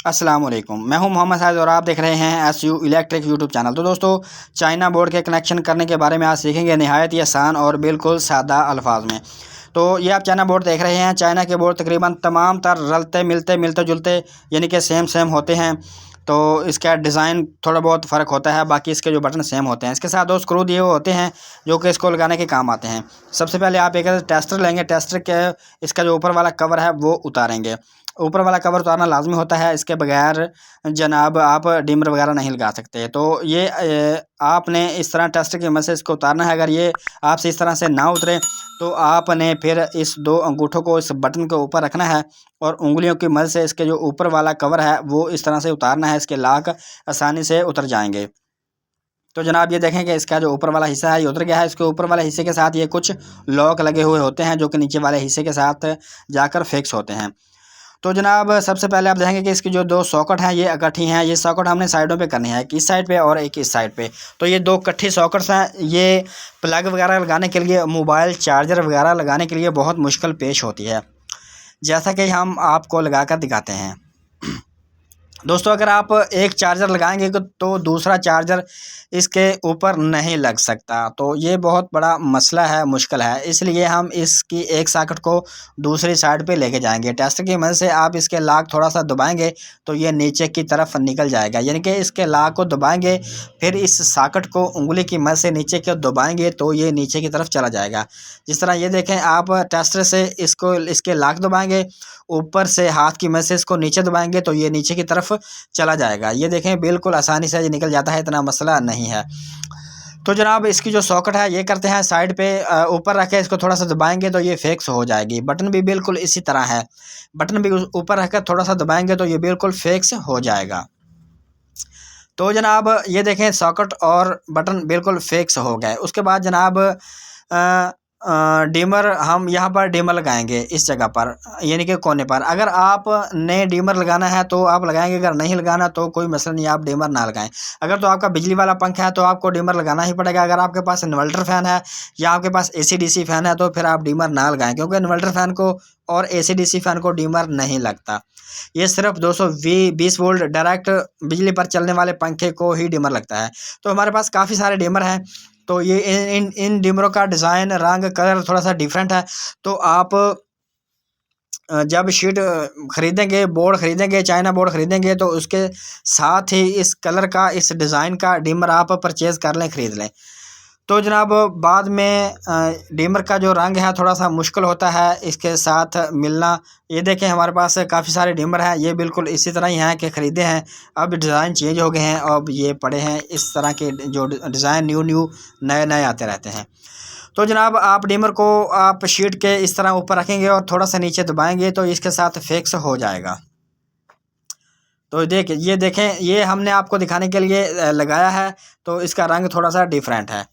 अस्सलाम वालेकुम, मैं हूं मोहम्मद साहिद और आप देख रहे हैं एसयू इलेक्ट्रिक यूट्यूब चैनल। तो दोस्तों, चाइना बोर्ड के कनेक्शन करने के बारे में आज सीखेंगे नहायत ही आसान और बिल्कुल सादा अल्फाज में। तो ये आप चाइना बोर्ड देख रहे हैं। चाइना के बोर्ड तकरीबन तमाम तर रलते मिलते मिलते जुलते यानी कि सेम सेम होते हैं। तो इसका डिज़ाइन थोड़ा बहुत फ़र्क होता है, बाकी इसके जो बटन सेम होते हैं। इसके साथ दो स्क्रू दिए हुए होते हैं जो कि इसको लगाने के काम आते हैं। सबसे पहले आप एक टेस्टर लेंगे। टेस्टर के इसका जो ऊपर वाला कवर है वो उतारेंगे। ऊपर वाला कवर उतारना लाजमी होता है, इसके बगैर जनाब आप डिमर वगैरह नहीं लगा सकते। तो ये आपने इस तरह टेस्टर की मदद से इसको उतारना है। अगर ये आपसे इस तरह से ना उतरे तो आपने फिर इस दो अंगूठों को इस बटन के ऊपर रखना है और उंगलियों की मदद से इसके जो ऊपर वाला कवर है वो इस तरह से उतारना है। इसके लॉक आसानी से उतर जाएंगे। तो जनाब ये देखें कि इसका जो ऊपर वाला हिस्सा है ये उतर गया है। इसके ऊपर वाले हिस्से के साथ ये कुछ लॉक लगे हुए होते हैं जो कि नीचे वाले हिस्से के साथ जाकर फिक्स होते हैं। तो जनाब सबसे पहले आप देखेंगे कि इसकी जो दो सॉकेट हैं ये इकट्ठी हैं। ये सॉकेट हमने साइडों पे करनी है, एक इस साइड पे और एक इस साइड पे। तो ये दो इकट्ठी सॉकेट्स हैं। ये प्लग वगैरह लगाने के लिए, मोबाइल चार्जर वगैरह लगाने के लिए बहुत मुश्किल पेश होती है, जैसा कि हम आपको लगा कर दिखाते हैं। दोस्तों, अगर आप एक चार्जर लगाएंगे तो दूसरा चार्जर इसके ऊपर नहीं लग सकता। तो ये बहुत बड़ा मसला है, मुश्किल है। इसलिए हम इसकी एक सॉकेट को दूसरी साइड पे लेके जाएंगे। टेस्टर की मदद से आप इसके लॉक थोड़ा सा दबाएंगे तो ये नीचे की तरफ निकल जाएगा। यानी कि इसके लॉक को दबाएंगे, फिर इस सॉकेट को उंगली की मदद से नीचे की दबाएंगे तो ये नीचे की तरफ चला जाएगा। जिस तरह ये देखें, आप टेस्टर से इसके लॉक दबाएंगे, ऊपर से हाथ की मदद से इसको नीचे दबाएंगे तो ये नीचे की तरफ चला जाएगा। ये देखें, बिल्कुल आसानी से ये निकल जाता है, इतना मसला नहीं है। तो जनाब इसकी जो सॉकेट है ये करते हैं साइड पे ऊपर रख के इसको थोड़ा सा दबाएंगे तो ये फिक्स हो जाएगी। बटन भी बिल्कुल इसी तरह है, बटन भी ऊपर रख कर थोड़ा सा दबाएंगे तो ये बिल्कुल फिक्स हो जाएगा। तो जनाब ये देखें, सॉकेट और बटन बिल्कुल फिक्स हो गए। उसके बाद जनाब डिमर हम यहाँ पर डिमर लगाएंगे इस जगह पर, यानी कि कोने पर। अगर आपने डिमर लगाना है तो आप लगाएंगे, अगर नहीं लगाना तो कोई मसला नहीं, आप डिमर ना लगाएं। अगर तो आपका बिजली वाला पंखा है तो आपको डिमर लगाना ही पड़ेगा। अगर आपके पास इन्वर्टर फ़ैन है या आपके पास एसी डीसी फ़ैन है तो फिर आप डिमर ना लगाएं, क्योंकि इन्वर्टर फ़ैन को और एसी डीसी फ़ैन को डिमर नहीं लगता। ये सिर्फ 220 वोल्ट डायरेक्ट बिजली पर चलने वाले पंखे को ही डिमर लगता है। तो हमारे पास काफ़ी सारे डिमर हैं। तो ये इन डिमरों का डिज़ाइन, रंग, कलर थोड़ा सा डिफरेंट है। तो आप जब शीट ख़रीदेंगे, बोर्ड ख़रीदेंगे, चाइना बोर्ड ख़रीदेंगे तो उसके साथ ही इस कलर का, इस डिज़ाइन का डिमर आप परचेज़ कर लें, ख़रीद लें। तो जनाब बाद में डिमर का जो रंग है थोड़ा सा मुश्किल होता है इसके साथ मिलना। ये देखें, हमारे पास काफ़ी सारे डिमर हैं, ये बिल्कुल इसी तरह ही हैं कि ख़रीदे हैं। अब डिज़ाइन चेंज हो गए हैं, अब ये पड़े हैं। इस तरह के जो डिज़ाइन न्यू नए नए आते रहते हैं। तो जनाब आप डिमर को आप शीट के इस तरह ऊपर रखेंगे और थोड़ा सा नीचे दबाएंगे तो इसके साथ फिक्स हो जाएगा। तो ये देखें, ये हमने आपको दिखाने के लिए लगाया है, तो इसका रंग थोड़ा सा डिफरेंट है।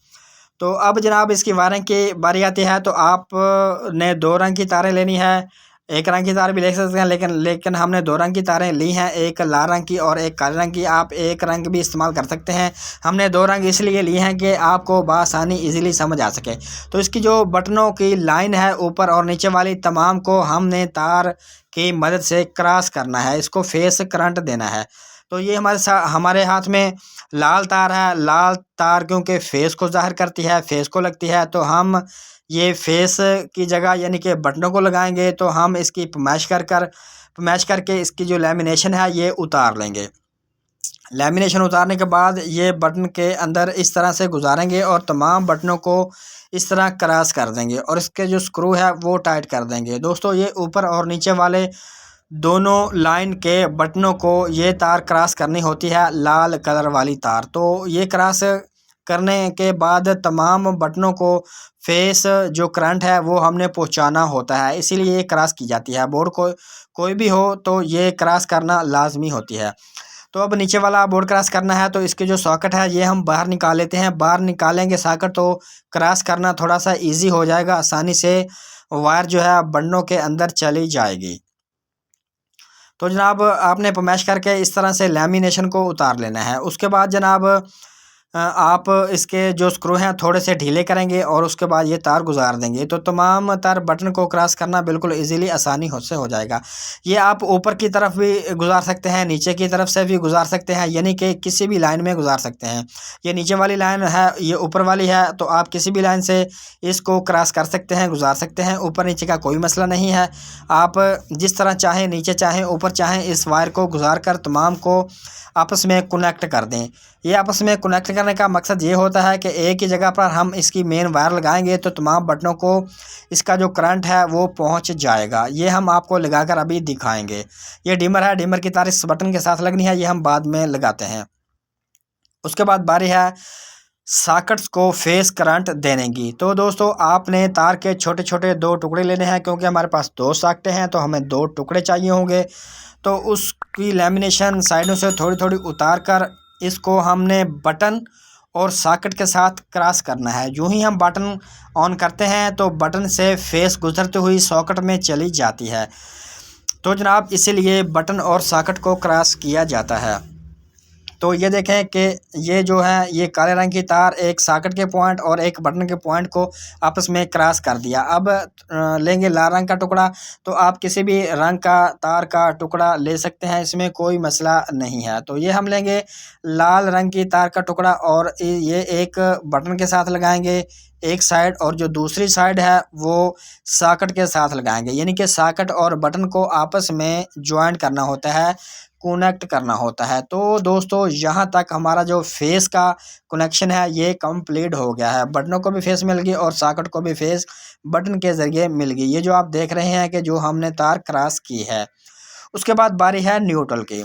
तो अब जनाब इसकी वायरिंग की बारी आती है। तो आपने दो रंग की तारें लेनी है। एक रंग की तार भी ले सकते हैं, लेकिन हमने दो रंग की तारें ली हैं, एक लाल रंग की और एक काले रंग की। आप एक रंग भी इस्तेमाल कर सकते हैं। हमने दो रंग इसलिए लिए हैं कि आपको बआसानी ईज़िली समझ आ सके। तो इसकी जो बटनों की लाइन है ऊपर और नीचे वाली, तमाम को हमने तार की मदद से क्रॉस करना है, इसको फेस करंट देना है। तो ये हमारे हाथ में लाल तार है। लाल तार क्योंकि फेस को ज़ाहिर करती है, फेस को लगती है, तो हम ये फेस की जगह यानी कि बटनों को लगाएंगे। तो हम इसकी पमैश करके इसकी जो लैमिनेशन है ये उतार लेंगे। लैमिनेशन उतारने के बाद ये बटन के अंदर इस तरह से गुजारेंगे और तमाम बटनों को इस तरह क्रॉस कर देंगे और इसके जो स्क्रू है वो टाइट कर देंगे। दोस्तों, ये ऊपर और नीचे वाले दोनों लाइन के बटनों को ये तार क्रॉस करनी होती है, लाल कलर वाली तार। तो ये क्रॉस करने के बाद तमाम बटनों को फेस जो करंट है वो हमने पहुंचाना होता है, इसीलिए ये क्रॉस की जाती है। बोर्ड को कोई भी हो तो ये क्रॉस करना लाजमी होती है। तो अब नीचे वाला बोर्ड क्रॉस करना है तो इसके जो सॉकेट है ये हम बाहर निकाल लेते हैं। बाहर निकालेंगे सॉकेट तो क्रॉस करना थोड़ा सा ईजी हो जाएगा, आसानी से वायर जो है बटनों के अंदर चली जाएगी। तो जनाब आपने पमैश करके इस तरह से लैमिनेशन को उतार लेना है। उसके बाद जनाब आप इसके जो स्क्रू हैं थोड़े से ढीले करेंगे और उसके बाद ये तार गुजार देंगे तो तमाम तार बटन को क्रॉस करना बिल्कुल इजीली आसानी से हो जाएगा। ये आप ऊपर की तरफ भी गुजार सकते हैं, नीचे की तरफ से भी गुजार सकते हैं, यानी कि किसी भी लाइन में गुजार सकते हैं। ये नीचे वाली लाइन है, ये ऊपर वाली है, तो आप किसी भी लाइन से इसको क्रॉस कर सकते हैं, गुजार सकते हैं। ऊपर नीचे का कोई मसला नहीं है। आप जिस तरह चाहें, नीचे चाहें ऊपर चाहें, इस वायर को गुजार कर तमाम को आपस में कनेक्ट कर दें। ये आपस में कनेक्ट करने का मकसद ये होता है कि एक ही जगह पर हम इसकी मेन वायर लगाएंगे तो तमाम बटनों को इसका जो करंट है वो पहुंच जाएगा। ये हम आपको लगाकर अभी दिखाएंगे। ये डिमर है, डिमर की तार इस बटन के साथ लगनी है, ये हम बाद में लगाते हैं। उसके बाद बारी है सॉकेट्स को फेस करंट देने की। तो दोस्तों आपने तार के छोटे छोटे 2 टुकड़े लेने हैं, क्योंकि हमारे पास 2 सॉकेटें हैं तो हमें 2 टुकड़े चाहिए होंगे। तो उसकी लैमिनेशन साइडों से थोड़ी थोड़ी उतार कर इसको हमने बटन और सॉकेट के साथ क्रॉस करना है। यूँ ही हम बटन ऑन करते हैं तो बटन से फेस गुजरते हुई सॉकेट में चली जाती है। तो जनाब इसीलिए बटन और सॉकेट को क्रॉस किया जाता है। तो ये देखें कि ये जो है ये काले रंग की तार एक सॉकेट के पॉइंट और एक बटन के पॉइंट को आपस में क्रॉस कर दिया। अब लेंगे लाल रंग का टुकड़ा, तो आप किसी भी रंग का तार का टुकड़ा ले सकते हैं, इसमें कोई मसला नहीं है। तो ये हम लेंगे लाल रंग की तार का टुकड़ा और ये एक बटन के साथ लगाएंगे एक साइड, और जो दूसरी साइड है वो सॉकेट के साथ लगाएंगे, यानी कि सॉकेट और बटन को आपस में ज्वाइन करना होता है, कनेक्ट करना होता है। तो दोस्तों यहाँ तक हमारा जो फेस का कनेक्शन है ये कंप्लीट हो गया है। बटनों को भी फेस मिल गई और सॉकेट को भी फेस बटन के ज़रिए मिल गई। ये जो आप देख रहे हैं कि जो हमने तार क्रॉस की है। उसके बाद बारी है न्यूट्रल की।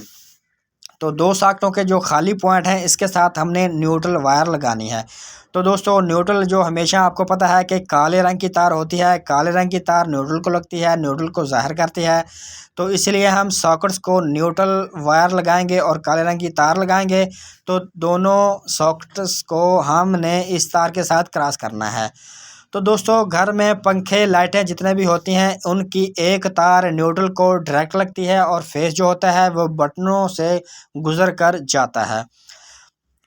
तो 2 सॉकेटों के जो खाली पॉइंट हैं इसके साथ हमने न्यूट्रल वायर लगानी है। तो दोस्तों न्यूट्रल जो हमेशा आपको पता है कि काले रंग की तार होती है, काले रंग की तार न्यूट्रल को लगती है, न्यूट्रल को ज़ाहिर करती है। तो इसलिए हम सॉकेट्स को न्यूट्रल वायर लगाएंगे और काले रंग की तार लगाएंगे। तो दोनों सॉकेट्स को हमने इस तार के साथ क्रॉस करना है। तो दोस्तों घर में पंखे लाइटें जितने भी होती हैं उनकी एक तार न्यूट्रल को डायरेक्ट लगती है और फेस जो होता है वो बटनों से गुजर कर जाता है।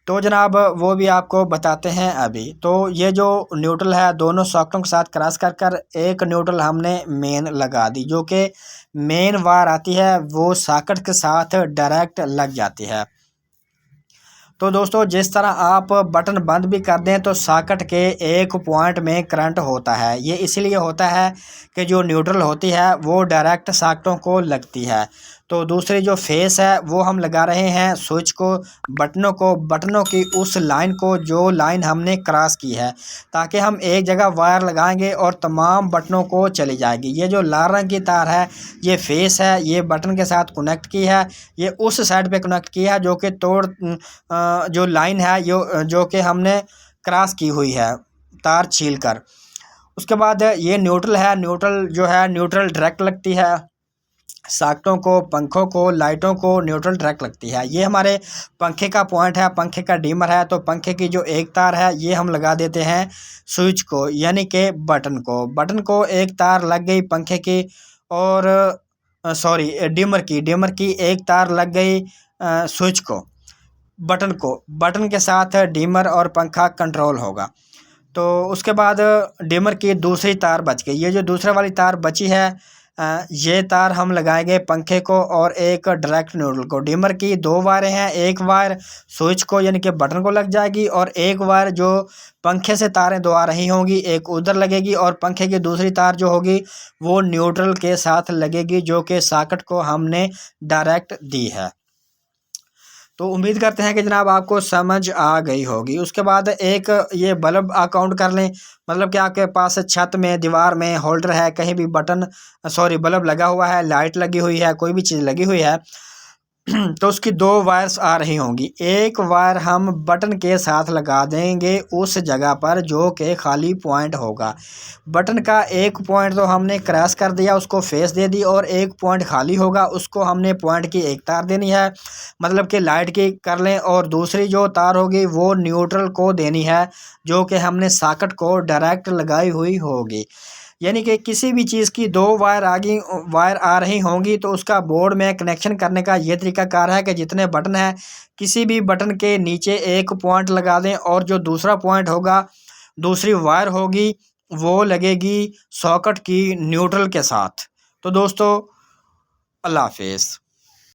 तो जनाब वो भी आपको बताते हैं अभी। तो ये जो न्यूट्रल है दोनों सॉकेटों के साथ क्रॉस कर कर एक न्यूट्रल हमने मेन लगा दी, जो कि मेन वायर आती है वो सॉकेट के साथ डायरेक्ट लग जाती है। तो दोस्तों जिस तरह आप बटन बंद भी कर दें तो सॉकेट के एक पॉइंट में करंट होता है। ये इसलिए होता है कि जो न्यूट्रल होती है वो डायरेक्ट सॉकेटों को लगती है। तो दूसरी जो फेस है वो हम लगा रहे हैं स्विच को, बटनों की उस लाइन को जो लाइन हमने क्रॉस की है, ताकि हम एक जगह वायर लगाएंगे और तमाम बटनों को चली जाएगी। ये जो लाल रंग की तार है ये फेस है, ये बटन के साथ कनेक्ट की है, ये उस साइड पे कनेक्ट की है जो कि जो लाइन है जो कि हमने क्रॉस की हुई है तार छील कर। उसके बाद ये न्यूट्रल है, न्यूट्रल जो है न्यूट्रल डायरेक्ट लगती है सॉकेटों को, पंखों को, लाइटों को न्यूट्रल डायरेक्ट लगती है। ये हमारे पंखे का पॉइंट है, पंखे का डिमर है। तो पंखे की जो एक तार है ये हम लगा देते हैं स्विच को, यानी कि बटन को एक तार लग गई पंखे की, और सॉरी डिमर की एक तार लग गई स्विच को, बटन के साथ डिमर और पंखा कंट्रोल होगा। तो उसके बाद डिमर की दूसरी तार बच गई। ये जो दूसरे वाली तार बची है ये तार हम लगाएंगे पंखे को और एक डायरेक्ट न्यूट्रल को। डिमर की 2 वायरें हैं, एक वायर स्विच को यानी कि बटन को लग जाएगी और एक वायर जो पंखे से तारें दो आ रही होंगी एक उधर लगेगी, और पंखे की दूसरी तार जो होगी वो न्यूट्रल के साथ लगेगी जो कि सॉकेट को हमने डायरेक्ट दी है। तो उम्मीद करते हैं कि जनाब आपको समझ आ गई होगी। उसके बाद एक ये बल्ब काउंट कर लें, मतलब कि आपके पास छत में, दीवार में, होल्डर है, कहीं भी बल्ब लगा हुआ है, लाइट लगी हुई है, कोई भी चीज़ लगी हुई है तो उसकी 2 वायर्स आ रही होंगी। एक वायर हम बटन के साथ लगा देंगे उस जगह पर जो कि खाली पॉइंट होगा। बटन का एक पॉइंट तो हमने क्रॉस कर दिया, उसको फेस दे दी, और एक पॉइंट खाली होगा उसको हमने पॉइंट की एक तार देनी है, मतलब कि लाइट की कर लें, और दूसरी जो तार होगी वो न्यूट्रल को देनी है जो कि हमने सॉकेट को डायरेक्ट लगाई हुई होगी। यानी कि किसी भी चीज़ की दो वायर आ रही होंगी तो उसका बोर्ड में कनेक्शन करने का ये तरीकाकार है कि जितने बटन हैं किसी भी बटन के नीचे एक पॉइंट लगा दें और जो दूसरा पॉइंट होगा, दूसरी वायर होगी, वो लगेगी सॉकेट की न्यूट्रल के साथ। तो दोस्तों, अल्लाह हाफिज़।